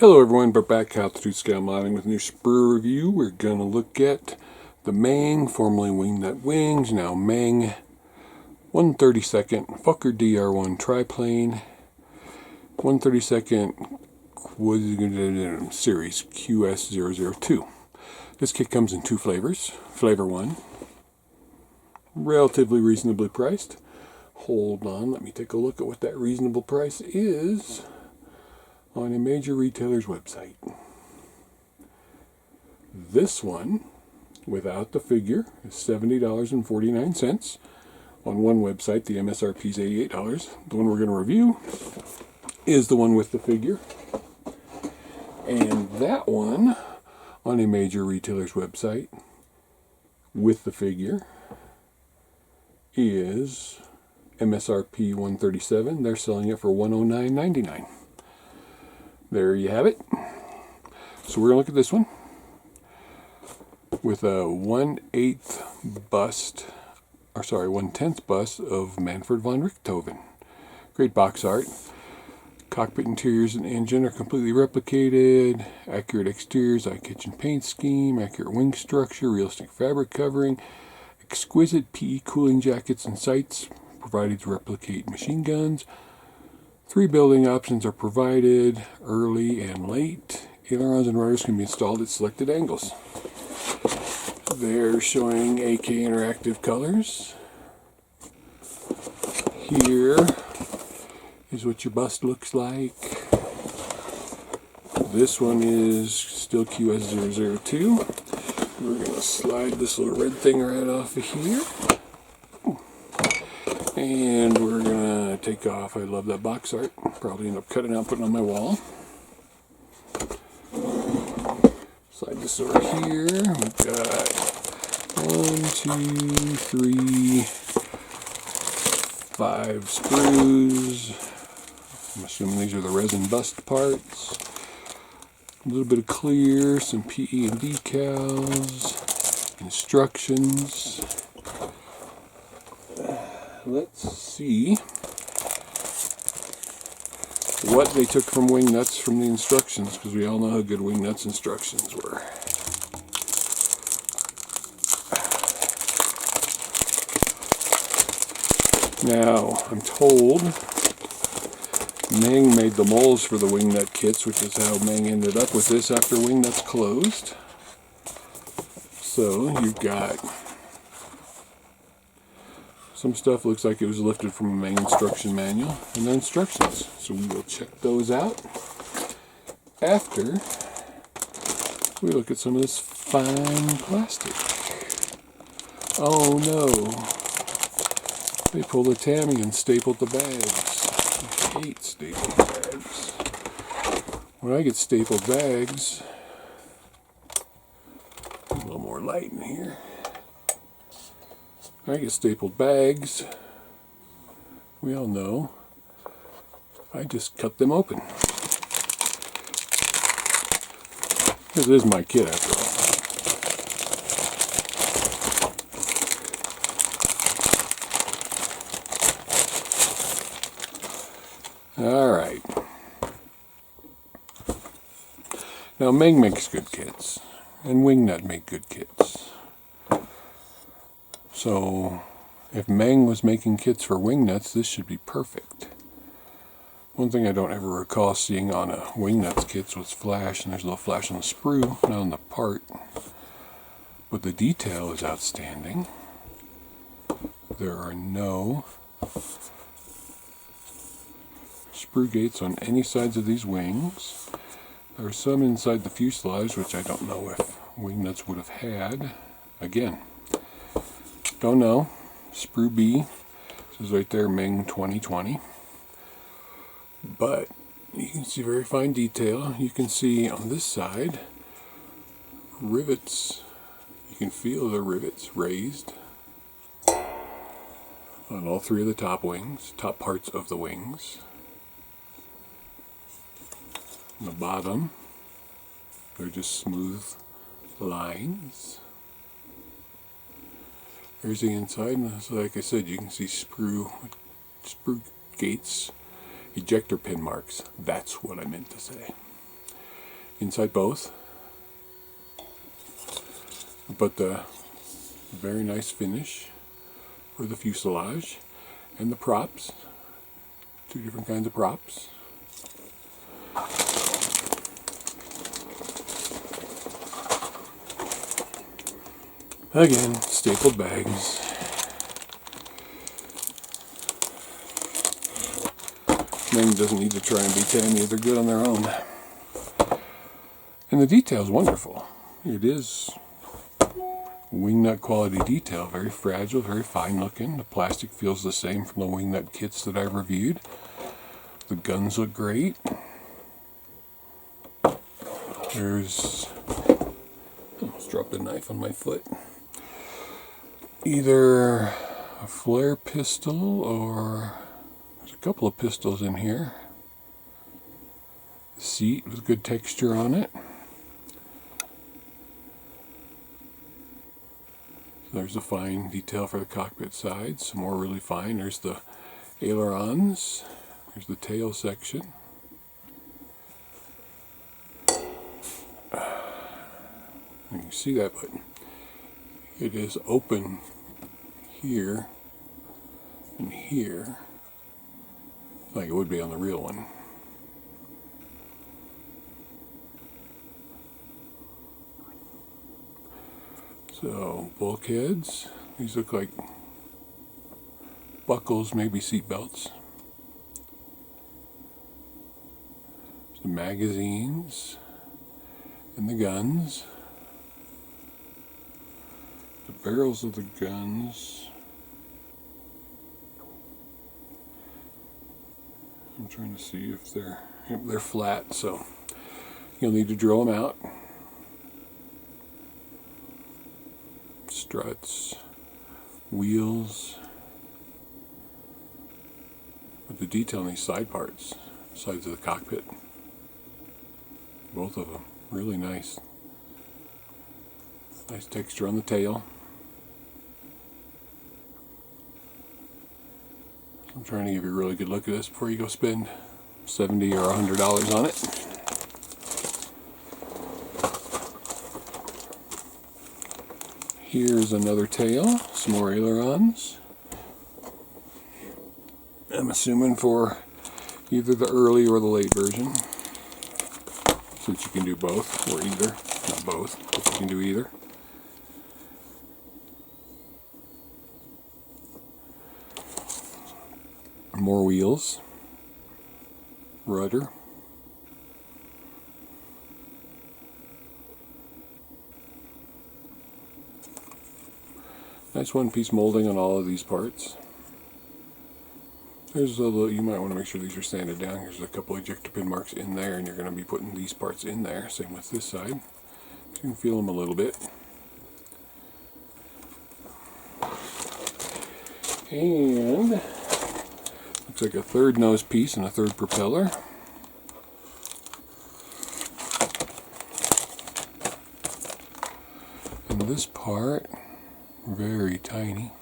Hello everyone, we're back out to Scale Modding with a new Sprue review. We're going to look at the Meng, formerly Wingnut wings, now Meng 132nd Fokker Dr.1 Triplane, 132nd Series QS002. This kit comes in two flavors. Flavor 1, relatively reasonably priced. Hold on, let me take a look at what that reasonable price is on a major retailer's website. This one, without the figure, is $70.49. On one website, the MSRP is $88. The one we're going to review is the one with the figure. And that one, on a major retailer's website, with the figure, is MSRP $137. They're selling it for $109.99. There you have it. So we're going to look at this one with a 1/10th bust of Manfred von Richthofen. Great box art. Cockpit interiors and engine are completely replicated. Accurate exteriors, eye-catching paint scheme, accurate wing structure, realistic fabric covering, exquisite PE cooling jackets and sights provided to replicate machine guns. 3 building options are provided, early and late. Ailerons and rudders can be installed at selected angles. They're showing AK interactive colors. Here is what your bust looks like. This one is still QS002. We're going to slide this little red thing right off of here. And we're going to take off, I love that box art, probably end up cutting out, putting on my wall. Slide this over here, we've got 1, 2, 3, 5 sprues. I'm assuming these are the resin bust parts. A little bit of clear, some PE and decals, instructions. Let's see what they took from Wingnuts from the instructions, because we all know how good Wingnuts instructions were. Now, I'm told Meng made the molds for the Wingnut kits, which is how Meng ended up with this after Wingnuts closed. So, you've got some stuff looks like it was lifted from a Meng instruction manual, and then instructions. So we will check those out after we look at some of this fine plastic. Oh no, they pulled a Tammy and stapled the bags. I hate stapled bags. When I get stapled bags, a little more light in here. I get stapled bags, we all know, I just cut them open. This is my kit after all. Alright. Now Meng makes good kits, and Wingnut make good kits. So, if Meng was making kits for Wingnuts, this should be perfect. One thing I don't ever recall seeing on a Wingnuts kits was flash, and there's a little flash on the sprue, not on the part. But the detail is outstanding. There are no sprue gates on any sides of these wings. There are some inside the fuselage, which I don't know if Wingnuts would have had. Again, don't know. Sprue B says right there, Meng 2020. But you can see very fine detail. You can see on this side rivets. You can feel the rivets raised on all 3 of the top wings, top parts of the wings. On the bottom, they're just smooth lines. There's the inside, and so like I said, you can see sprue gates, ejector pin marks. That's what I meant to say. inside both. But the very nice finish for the fuselage. And the props. 2 different kinds of props. Again, stapled bags. Meng doesn't need to try and beat Tammy. They're good on their own. And the detail's wonderful. It is Wingnut quality detail. Very fragile, very fine looking. The plastic feels the same from the Wingnut kits that I've reviewed. The guns look great. There's... I almost dropped a knife on my foot. Either a flare pistol or... There's a couple of pistols in here. The seat with good texture on it. There's the fine detail for the cockpit side. Some more really fine. There's the ailerons. There's the tail section. You can see that, but it is open here and here, like it would be on the real one. So, bulkheads. These look like buckles, maybe seat belts. The magazines and the guns. The barrels of the guns. I'm trying to see if they're flat, so you'll need to drill them out. Struts, wheels, with the detail on these side parts, sides of the cockpit. Both of them, really nice. Nice texture on the tail. I'm trying to give you a really good look at this before you go spend $70 or $100 on it. Here's another tail, some more ailerons. I'm assuming for either the early or the late version, since you can do both, or either. Not both, but you can do either. More wheels. Rudder. Nice one-piece molding on all of these parts. There's a little, you might want to make sure these are sanded down. There's a couple ejector pin marks in there, and you're going to be putting these parts in there. Same with this side. You can feel them a little bit. And looks like a third nose piece and a third propeller. And this part, very tiny.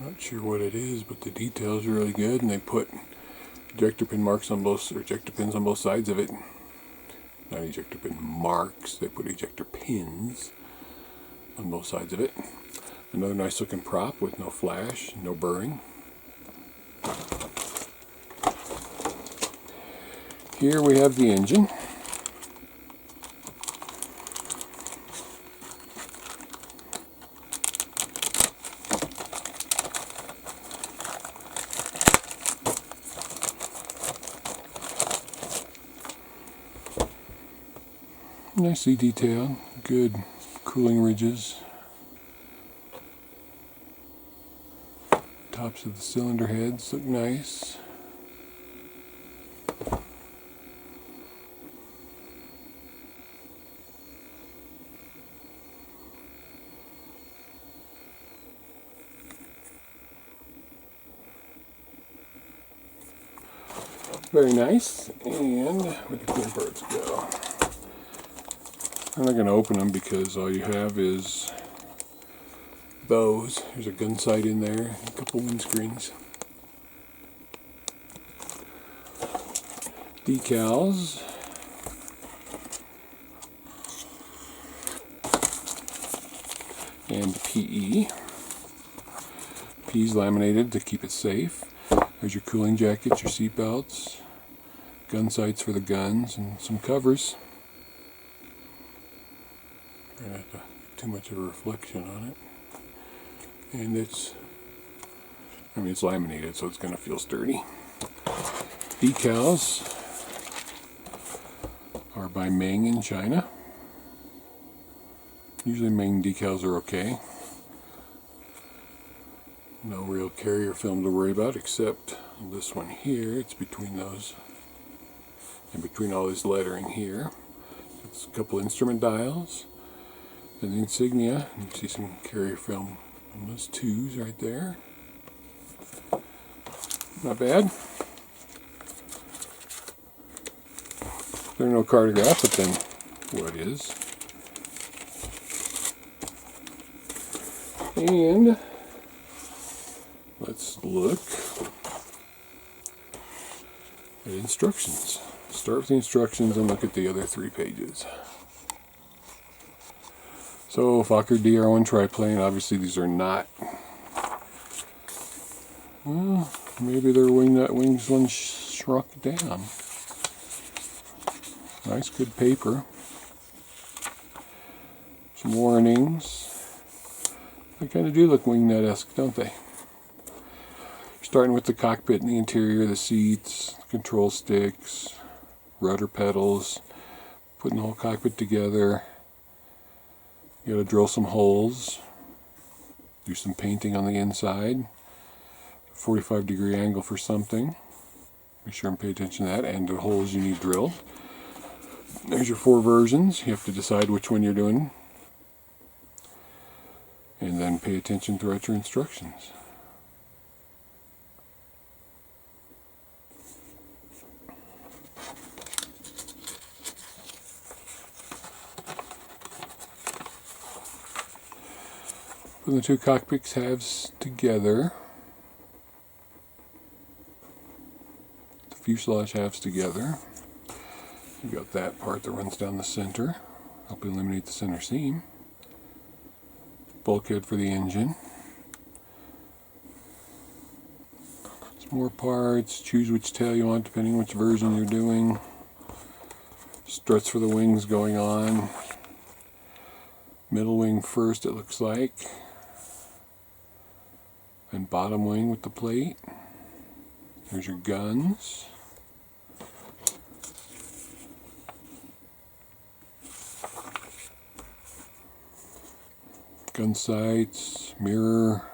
Not sure what it is, but the detail is really good, and they put ejector pin marks on both, or ejector pins on both sides of it. Not ejector pin marks, they put ejector pins on both sides of it. Another nice looking prop with no flash, no burring. Here we have the engine. Nicely detailed, good cooling ridges. Tops of the cylinder heads look nice. Very nice, and where the pin parts go? I'm not going to open them because all you have is those. There's a gun sight in there, a couple windscreens. Decals. And PE. PE's laminated to keep it safe. There's your cooling jackets, your seat belts, gun sights for the guns, and some covers. Not too much of a reflection on it. And it's laminated, so it's going to feel sturdy. Decals are by Meng in China. Usually Meng decals are okay. No real carrier film to worry about except this one here. It's between those and between all this lettering here. It's a couple instrument dials and the insignia. You can see some carrier film on those twos right there. Not bad. There's no cartograph, but then what is? And let's look at instructions. Start with the instructions and look at the other 3 pages. So, Fokker DR1 Triplane. Obviously these are not, well, maybe their Wingnut wings one shrunk down. Nice, good paper. Some warnings. They kind of do look Wingnut-esque, don't they? Starting with the cockpit and the interior, the seats, control sticks, rudder pedals, putting the whole cockpit together. You gotta drill some holes, do some painting on the inside, 45-degree angle for something. Be sure and pay attention to that, and the holes you need drilled. There's your 4 versions. You have to decide which one you're doing. And then pay attention throughout your instructions. Put the 2 cockpit halves together. The fuselage halves together. You got that part that runs down the center. Help eliminate the center seam. Bulkhead for the engine. Some more parts. Choose which tail you want depending on which version you're doing. Struts for the wings going on. Middle wing first, it looks like. And bottom wing with the plate. There's your guns. Gun sights, mirror,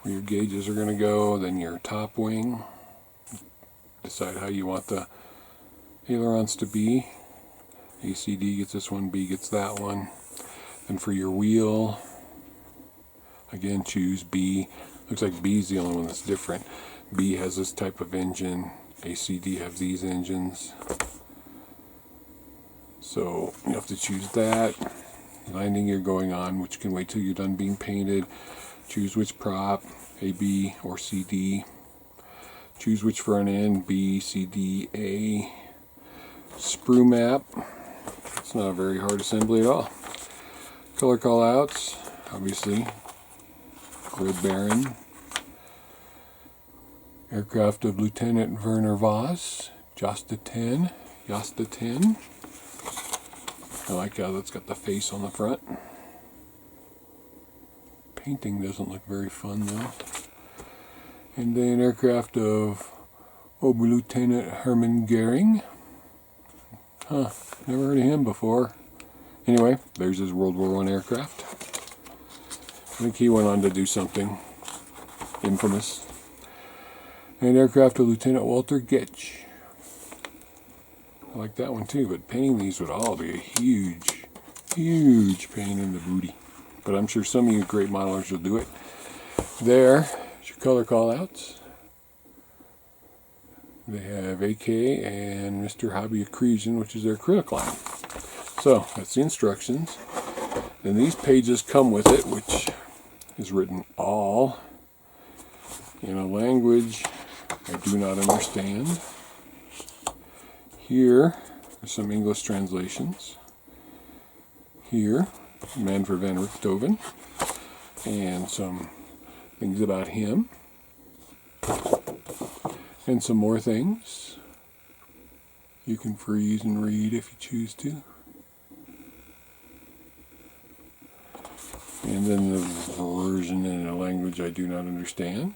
where your gauges are going to go, then your top wing. Decide how you want the ailerons to be. ACD gets this one, B gets that one. And for your wheel, again choose B. Looks like B is the only one that's different. B has this type of engine, ACD have these engines. So you have to choose that. Landing gear going on, which can wait till you're done being painted. Choose which prop, A, B, or C, D. Choose which front end, B, C, D, A. Sprue map. It's not a very hard assembly at all. Color callouts, obviously. Red Baron. Aircraft of Lieutenant Werner Voss. Josta 10. I like how that's got the face on the front. Painting doesn't look very fun though. And then aircraft of Oberlieutenant Hermann Goering. Huh, never heard of him before. Anyway, there's his World War I aircraft. I think he went on to do something infamous. And aircraft of Lieutenant Walter Getch. I like that one too, but painting these would all be a huge pain in the booty. But I'm sure some of you great modelers will do it. There's your color callouts. They have AK and Mr. Hobby Accretion, which is their acrylic line. So that's the instructions. Then these pages come with it, which is written all in a language I do not understand. Here are some English translations. Here, Man for Van Richthofen, and some things about him, and some more things you can freeze and read if you choose to. And then the version in a language I do not understand.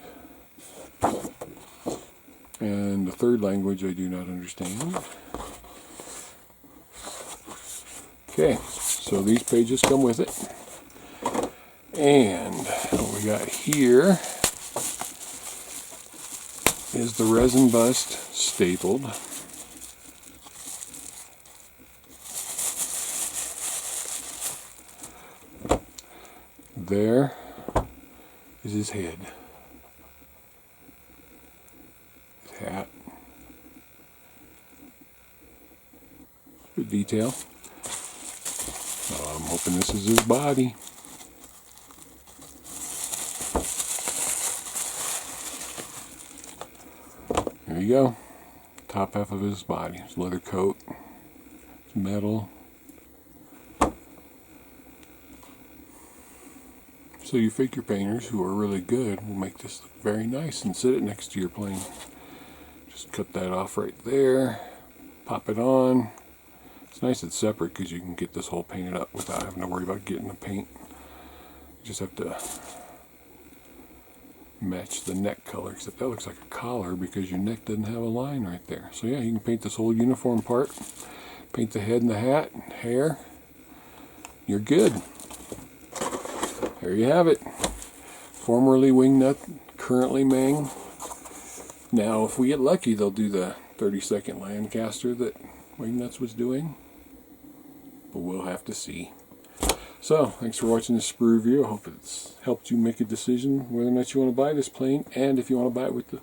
And the third language I do not understand. Okay, so these pages come with it. And what we got here is the resin bust stapled. There is his head, his hat, good detail. I'm hoping this is his body. There you go, top half of his body, his leather coat, his metal. So you figure painters who are really good will make this look very nice and sit it next to your plane. Just cut that off right there, pop it on. It's nice it's separate because you can get this whole painted up without having to worry about getting the paint. You just have to match the neck color, except that looks like a collar because your neck doesn't have a line right there. So yeah, you can paint this whole uniform part, paint the head and the hat, hair, you're good. There you have it. Formerly Wingnut, currently Meng. Now, if we get lucky, they'll do the 30-second Lancaster that Wingnuts was doing. But we'll have to see. So, thanks for watching this Sprue review. I hope it's helped you make a decision whether or not you want to buy this plane. And if you want to buy it with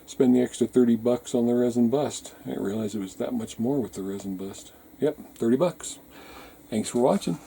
spend the extra $30 on the resin bust. I didn't realize it was that much more with the resin bust. Yep, $30. Thanks for watching.